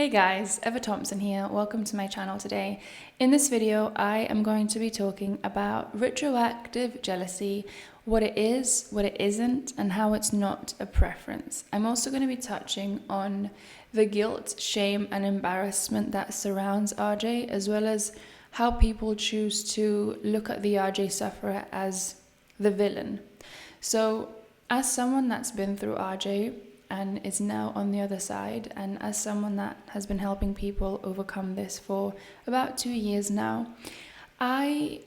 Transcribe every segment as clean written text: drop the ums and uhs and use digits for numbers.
Hey guys, Eva Thompson here. Welcome to my channel today. In this video, I am going to be talking about retroactive jealousy, what it is, what it isn't, and how it's not a preference. I'm also going to be touching on the guilt, shame, and embarrassment that surrounds RJ, as well as how people choose to look at the RJ sufferer as the villain. So, as someone that's been through RJ, and is now on the other side, and as someone that has been helping people overcome this for about 2 years now, I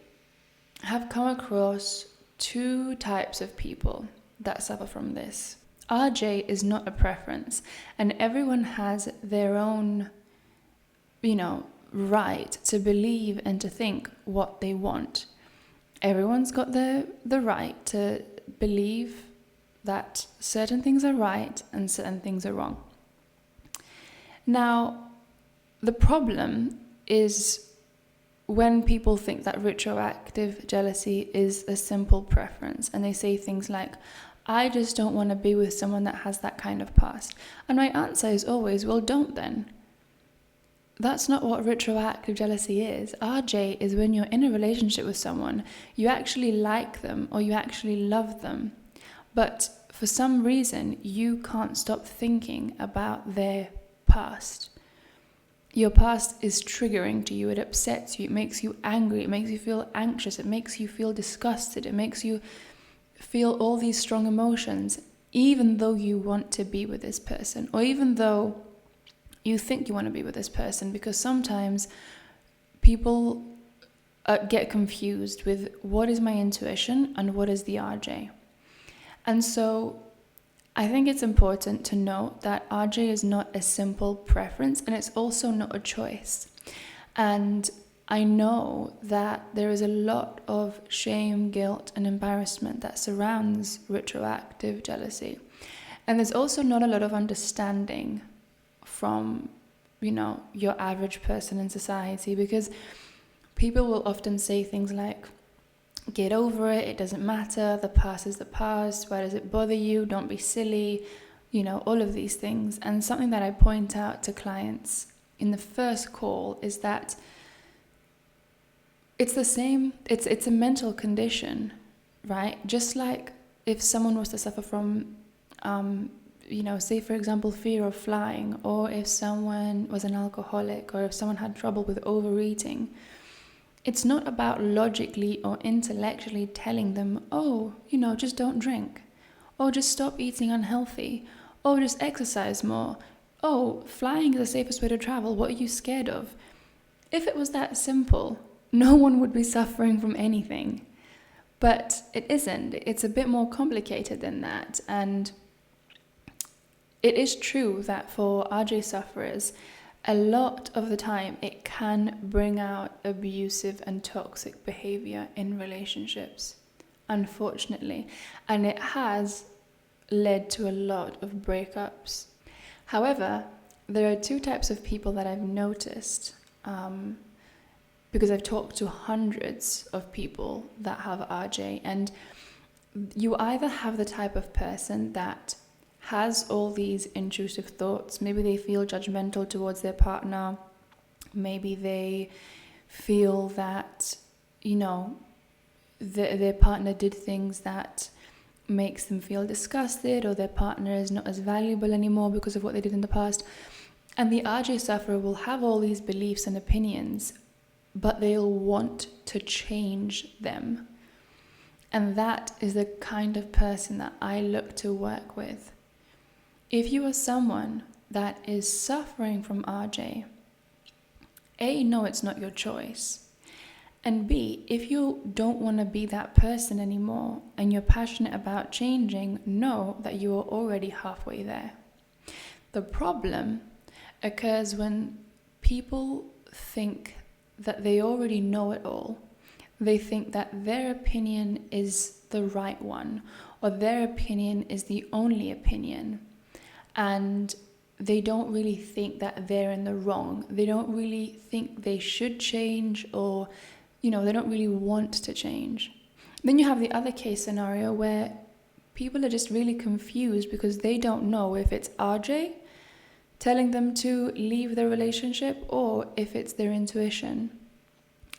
have come across two types of people that suffer from this. RJ is not a preference, and everyone has their own, right to believe and to think what they want. Everyone's got the right to believe that certain things are right and certain things are wrong. Now, the problem is when people think that retroactive jealousy is a simple preference, and they say things like, I just don't want to be with someone that has that kind of past. And my answer is always, well, don't then. That's not what retroactive jealousy is. RJ is when you're in a relationship with someone, you actually like them or you actually love them, but for some reason, you can't stop thinking about their past. Your past is triggering to you. It upsets you. It makes you angry. It makes you feel anxious. It makes you feel disgusted. It makes you feel all these strong emotions, even though you want to be with this person, or even though you think you want to be with this person, because sometimes people get confused with what is my intuition and what is the RJ. And so I think it's important to note that RJ is not a simple preference, and it's also not a choice. And I know that there is a lot of shame, guilt, and embarrassment that surrounds retroactive jealousy. And there's also not a lot of understanding from, your average person in society, because people will often say things like, get over it, it doesn't matter, the past is the past, why does it bother you, don't be silly, all of these things. And something that I point out to clients in the first call is that it's the same, it's a mental condition, right? Just like if someone was to suffer from, say for example, fear of flying, or if someone was an alcoholic, or if someone had trouble with overeating, it's not about logically or intellectually telling them, just don't drink, or just stop eating unhealthy, or just exercise more. Oh, flying is the safest way to travel. What are you scared of? If it was that simple, no one would be suffering from anything. But it isn't. It's a bit more complicated than that. And it is true that for RJ sufferers, a lot of the time it can bring out abusive and toxic behavior in relationships, unfortunately, and it has led to a lot of breakups. However, there are two types of people that I've noticed, because I've talked to hundreds of people that have RJ, and you either have the type of person that has all these intrusive thoughts. Maybe they feel judgmental towards their partner. Maybe they feel that, their partner did things that makes them feel disgusted, or their partner is not as valuable anymore because of what they did in the past. And the RJ sufferer will have all these beliefs and opinions, but they'll want to change them. And that is the kind of person that I look to work with. If you are someone that is suffering from RJ, A, no, it's not your choice. And B, if you don't want to be that person anymore and you're passionate about changing, know that you are already halfway there. The problem occurs when people think that they already know it all. They think that their opinion is the right one, or their opinion is the only opinion. And they don't really think that they're in the wrong. They don't really think they should change, or, they don't really want to change. Then you have the other case scenario where people are just really confused because they don't know if it's RJ telling them to leave the relationship, or if it's their intuition.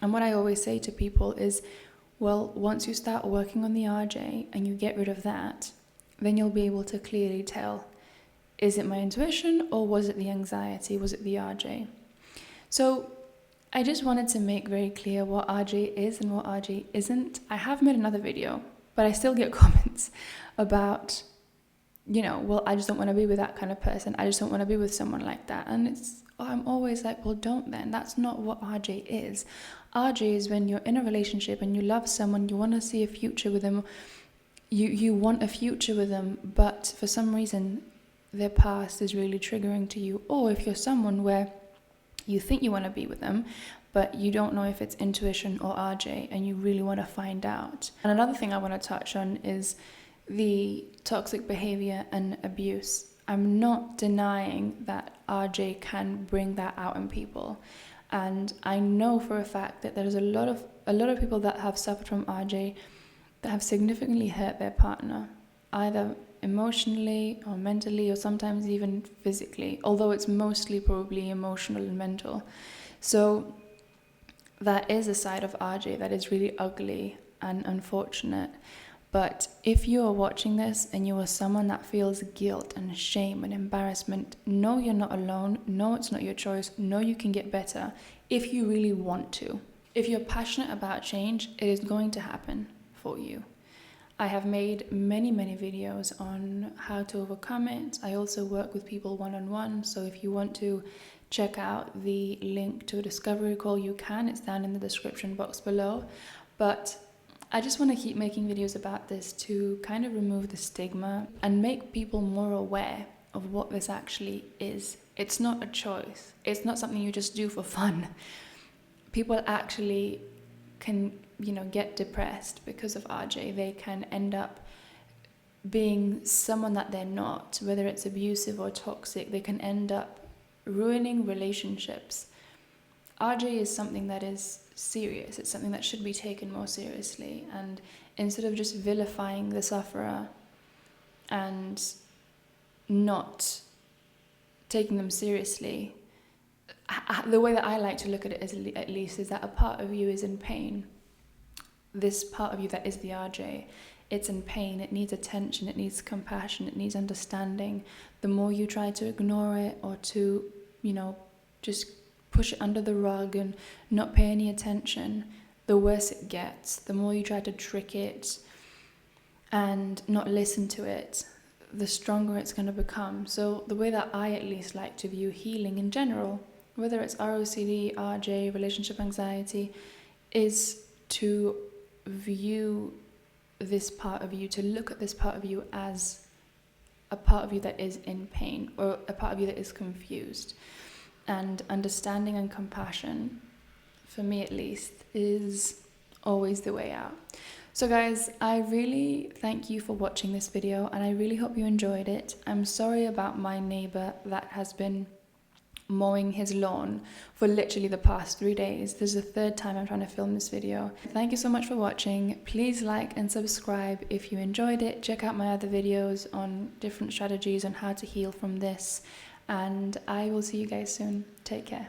And what I always say to people is, well, once you start working on the RJ and you get rid of that, then you'll be able to clearly tell, is it my intuition or was it the anxiety? Was it the RJ? So I just wanted to make very clear what RJ is and what RJ isn't. I have made another video, but I still get comments about, well, I just don't want to be with that kind of person. I just don't want to be with someone like that. And I'm always like, well, don't then. That's not what RJ is. RJ is when you're in a relationship and you love someone, you want to see a future with them. You want a future with them, but for some reason, their past is really triggering to you. Or if you're someone where you think you want to be with them, but you don't know if it's intuition or RJ, and you really want to find out. And another thing I want to touch on is the toxic behavior and abuse. I'm not denying that RJ can bring that out in people. And I know for a fact that there's a lot of people that have suffered from RJ that have significantly hurt their partner, either emotionally or mentally, or sometimes even physically, although it's mostly probably emotional and mental. So that is a side of RJ that is really ugly and unfortunate. But if you are watching this and you are someone that feels guilt and shame and embarrassment, know you're not alone. Know it's not your choice. Know you can get better if you really want to. If you're passionate about change, it is going to happen for you. I have made many videos on how to overcome it. I also work with people one-on-one. So if you want to check out the link to a discovery call, you can. It's down in the description box below. But I just want to keep making videos about this to kind of remove the stigma and make people more aware of what this actually is. It's not a choice. It's not something you just do for fun. People actually can, get depressed because of RJ. They can end up being someone that they're not, whether it's abusive or toxic. They can end up ruining relationships. RJ is something that is serious. It's something that should be taken more seriously. And instead of just vilifying the sufferer and not taking them seriously, the way that I like to look at it is, at least, is that a part of you is in pain. This part of you that is the RJ, it's in pain. It needs attention. It needs compassion. It needs understanding. The more you try to ignore it or to, just push it under the rug and not pay any attention, the worse it gets. The more you try to trick it and not listen to it, the stronger it's going to become. So the way that I at least like to view healing in general, whether it's ROCD, RJ, relationship anxiety, is to view this part of you, to look at this part of you as a part of you that is in pain, or a part of you that is confused. And understanding and compassion, for me at least, is always the way out. So guys, I really thank you for watching this video, and I really hope you enjoyed it. I'm sorry about my neighbor that has been mowing his lawn for literally the past 3 days. This is the third time I'm trying to film this video. Thank you so much for watching. Please like and subscribe if you enjoyed it. Check out my other videos on different strategies on how to heal from this. And I will see you guys soon. Take care.